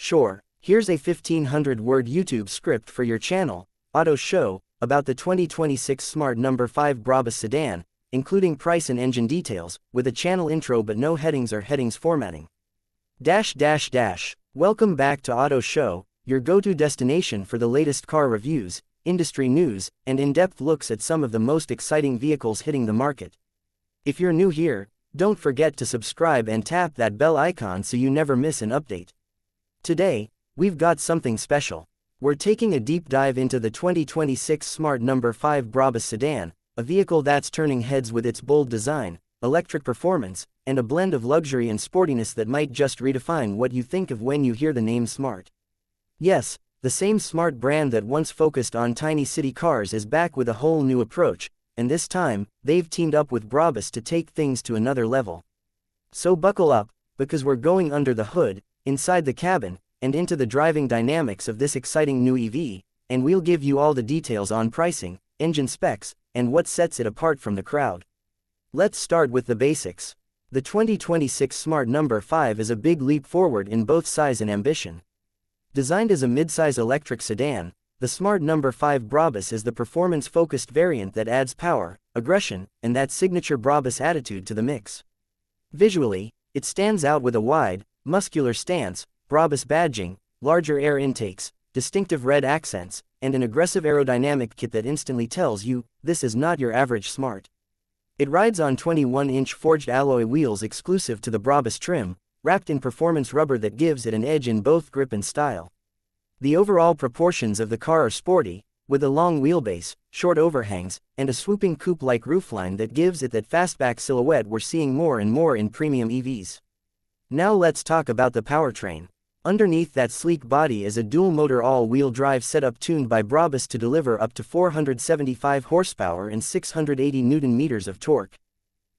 Sure, here's a 1500-word YouTube script for your channel, Auto Show, about the 2026 Smart No. 5 Brabus sedan, including price and engine details, with a channel intro but no headings or headings formatting. Welcome back to Auto Show, your go-to destination for the latest car reviews, industry news, and in-depth looks at some of the most exciting vehicles hitting the market. If you're new here, don't forget to subscribe and tap that bell icon so you never miss an update. Today, we've got something special. We're taking a deep dive into the 2026 Smart No. 5 Brabus sedan, a vehicle that's turning heads with its bold design, electric performance, and a blend of luxury and sportiness that might just redefine what you think of when you hear the name Smart. Yes, the same Smart brand that once focused on tiny city cars is back with a whole new approach, and this time, they've teamed up with Brabus to take things to another level. So buckle up, because we're going under the hood, inside the cabin, and into the driving dynamics of this exciting new EV, and we'll give you all the details on pricing, engine specs, and what sets it apart from the crowd. Let's start with the basics. The 2026 Smart No. 5 is a big leap forward in both size and ambition. Designed as a midsize electric sedan, the Smart No. 5 Brabus is the performance-focused variant that adds power, aggression, and that signature Brabus attitude to the mix. Visually, it stands out with a wide, muscular stance, Brabus badging, larger air intakes, distinctive red accents, and an aggressive aerodynamic kit that instantly tells you, this is not your average Smart. It rides on 21-inch forged alloy wheels exclusive to the Brabus trim, wrapped in performance rubber that gives it an edge in both grip and style. The overall proportions of the car are sporty, with a long wheelbase, short overhangs, and a swooping coupe-like roofline that gives it that fastback silhouette we're seeing more and more in premium EVs. Now let's talk about the powertrain. Underneath that sleek body is a dual-motor all-wheel drive setup tuned by Brabus to deliver up to 475 horsepower and 680 Nm of torque.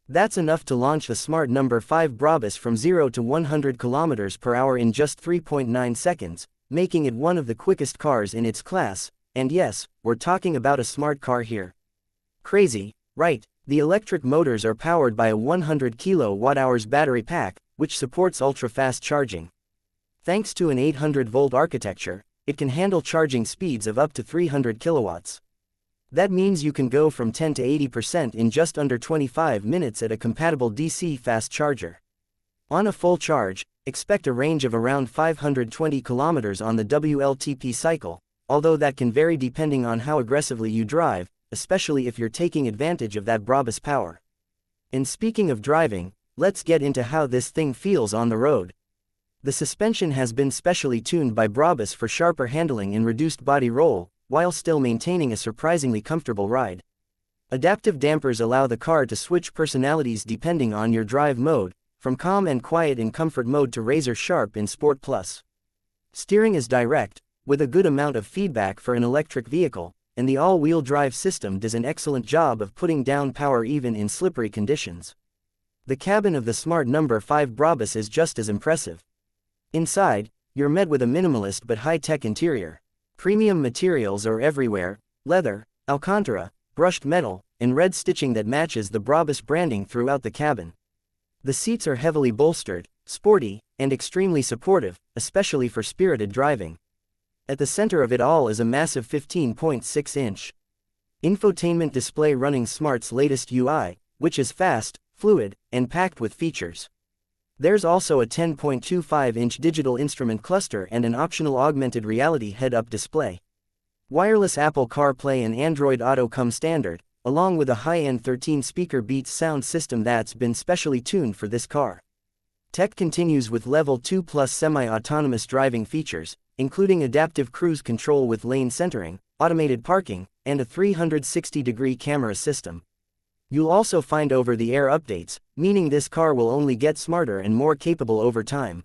That's enough to launch the Smart No. 5 Brabus from 0 to 100 km/h in just 3.9 seconds, making it one of the quickest cars in its class, and yes, we're talking about a smart car here. Crazy, right? The electric motors are powered by a 100 kWh battery pack, which supports ultra-fast charging. Thanks to an 800-volt architecture, it can handle charging speeds of up to 300 kilowatts. That means you can go from 10 to 80% in just under 25 minutes at a compatible DC fast charger. On a full charge, expect a range of around 520 kilometers on the WLTP cycle, although that can vary depending on how aggressively you drive, especially if you're taking advantage of that Brabus power. And speaking of driving, let's get into how this thing feels on the road. The suspension has been specially tuned by Brabus for sharper handling and reduced body roll, while still maintaining a surprisingly comfortable ride. Adaptive dampers allow the car to switch personalities depending on your drive mode, from calm and quiet in comfort mode to razor sharp in Sport Plus. Steering is direct, with a good amount of feedback for an electric vehicle, and the all-wheel drive system does an excellent job of putting down power even in slippery conditions. The cabin of the Smart No. 5 Brabus is just as impressive. Inside, you're met with a minimalist but high-tech interior. Premium materials are everywhere: leather, Alcantara, brushed metal, and red stitching that matches the Brabus branding throughout the cabin. The seats are heavily bolstered, sporty, and extremely supportive, especially for spirited driving. At the center of it all is a massive 15.6-inch infotainment display running Smart's latest UI, which is fast, fluid, and packed with features. There's also a 10.25-inch digital instrument cluster and an optional augmented reality head-up display. Wireless Apple CarPlay and Android Auto come standard, along with a high-end 13-speaker Beats sound system that's been specially tuned for this car. Tech continues with Level 2 Plus semi-autonomous driving features, including adaptive cruise control with lane centering, automated parking, and a 360-degree camera system. You'll also find over-the-air updates, meaning this car will only get smarter and more capable over time.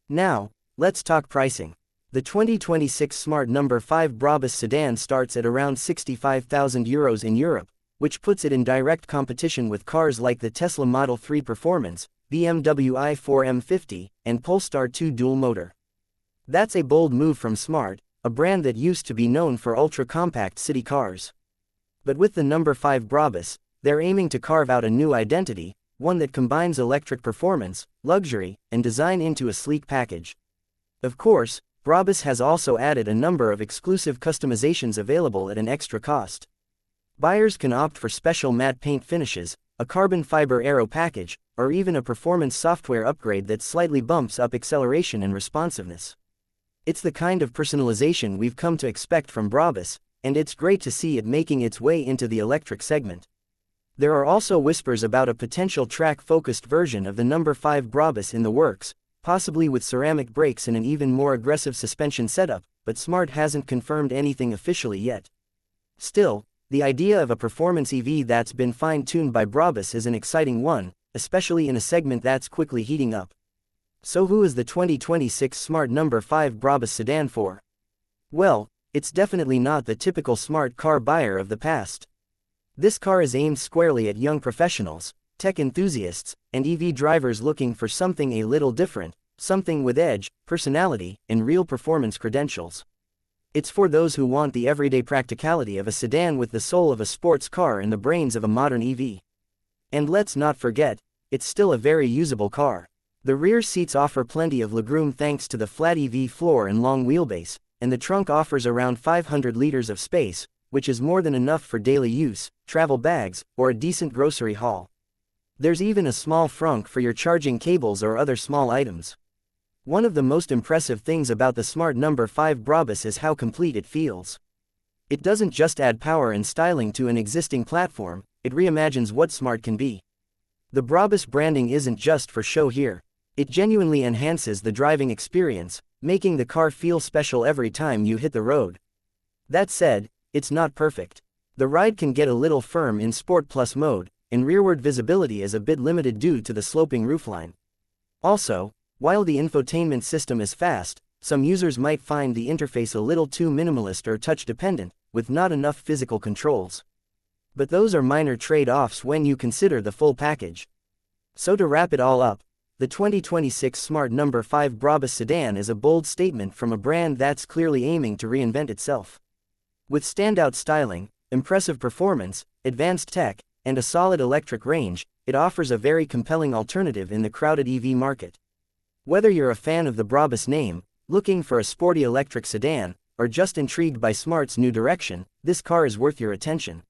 Now, let's talk pricing. The 2026 Smart No. 5 Brabus sedan starts at around €65,000 in Europe, which puts it in direct competition with cars like the Tesla Model 3 Performance, BMW i4 M50, and Polestar 2 dual motor. That's a bold move from Smart, a brand that used to be known for ultra-compact city cars. But with the No. 5 Brabus, they're aiming to carve out a new identity, one that combines electric performance, luxury, and design into a sleek package. Of course, BRABUS has also added a number of exclusive customizations available at an extra cost. Buyers can opt for special matte paint finishes, a carbon fiber aero package, or even a performance software upgrade that slightly bumps up acceleration and responsiveness. It's the kind of personalization we've come to expect from BRABUS, and it's great to see it making its way into the electric segment. There are also whispers about a potential track-focused version of the number 5 BRABUS in the works, possibly with ceramic brakes and an even more aggressive suspension setup, but Smart hasn't confirmed anything officially yet. Still, the idea of a performance EV that's been fine-tuned by BRABUS is an exciting one, especially in a segment that's quickly heating up. So who is the 2026 Smart number 5 BRABUS sedan for? Well, it's definitely not the typical Smart car buyer of the past. This car is aimed squarely at young professionals, tech enthusiasts, and EV drivers looking for something a little different, something with edge, personality, and real performance credentials. It's for those who want the everyday practicality of a sedan with the soul of a sports car and the brains of a modern EV. And let's not forget, it's still a very usable car. The rear seats offer plenty of legroom thanks to the flat EV floor and long wheelbase, and the trunk offers around 500 liters of space, which is more than enough for daily use, travel bags, or a decent grocery haul. There's even a small frunk for your charging cables or other small items. One of the most impressive things about the Smart number 5 BRABUS is how complete it feels. It doesn't just add power and styling to an existing platform, it reimagines what Smart can be. The BRABUS branding isn't just for show here. It genuinely enhances the driving experience, making the car feel special every time you hit the road. That said, it's not perfect. The ride can get a little firm in Sport Plus mode, and rearward visibility is a bit limited due to the sloping roofline. Also, while the infotainment system is fast, some users might find the interface a little too minimalist or touch-dependent, with not enough physical controls. But those are minor trade-offs when you consider the full package. So to wrap it all up, the 2026 Smart number 5 BRABUS sedan is a bold statement from a brand that's clearly aiming to reinvent itself. With standout styling, impressive performance, advanced tech, and a solid electric range, it offers a very compelling alternative in the crowded EV market. Whether you're a fan of the BRABUS name, looking for a sporty electric sedan, or just intrigued by Smart's new direction, this car is worth your attention.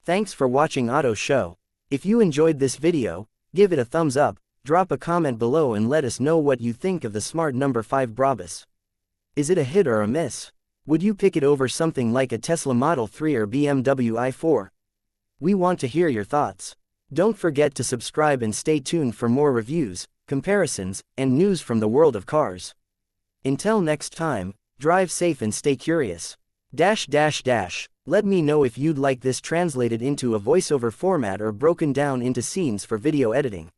Thanks for watching Auto Show. If you enjoyed this video, give it a thumbs up, drop a comment below and let us know what you think of the Smart number 5 BRABUS. Is it a hit or a miss? Would you pick it over something like a Tesla Model 3 or BMW i4? We want to hear your thoughts. Don't forget to subscribe and stay tuned for more reviews, comparisons, and news from the world of cars. Until next time, drive safe and stay curious. Let me know if you'd like this translated into a voiceover format or broken down into scenes for video editing.